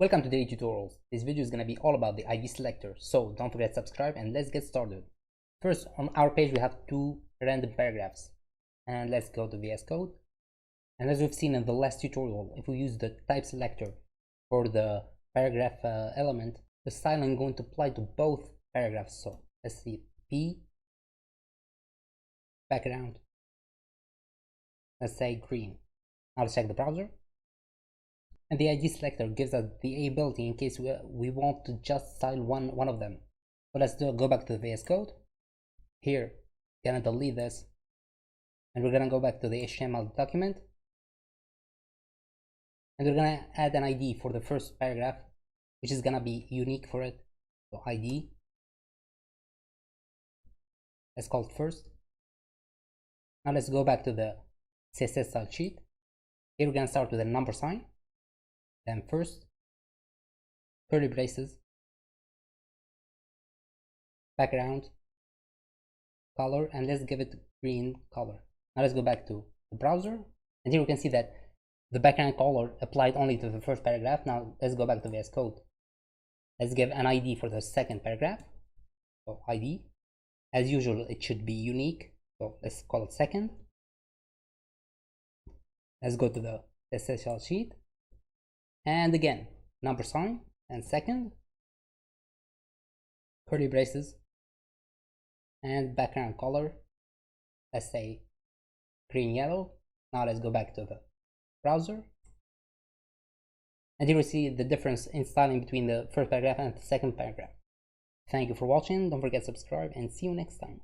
Welcome to daily tutorials. This video is going to be all about the ID selector, so don't forget to subscribe and let's get started. First, on our page we have two random paragraphs, and let's go to VS Code. And as we've seen in the last tutorial, if we use the type selector for the paragraph element, the styling is going to apply to both paragraphs. So let's see, P background, let's say green. Now let's check the browser. And the ID selector gives us the ability in case we want to just style one of them. So let's go back to the VS Code. Here, we're gonna delete this, and we're gonna go back to the HTML document, and we're gonna add an ID for the first paragraph, which is gonna be unique for it. So ID, let's call it first. Now let's go back to the CSS style sheet. Here we're gonna start with a number sign. Then first, curly braces, background, color, and let's give it green color. Now let's go back to the browser, and here we can see that the background color applied only to the first paragraph. Now let's go back to VS Code. Let's give an ID for the second paragraph. So ID, as usual, it should be unique. So let's call it second. Let's go to the CSS sheet. And again, number sign and second, curly braces, and background color, let's say green yellow. Now let's go back to the browser, and here we see the difference in styling between the first paragraph and the second paragraph. Thank you for watching. Don't forget to subscribe and see you next time.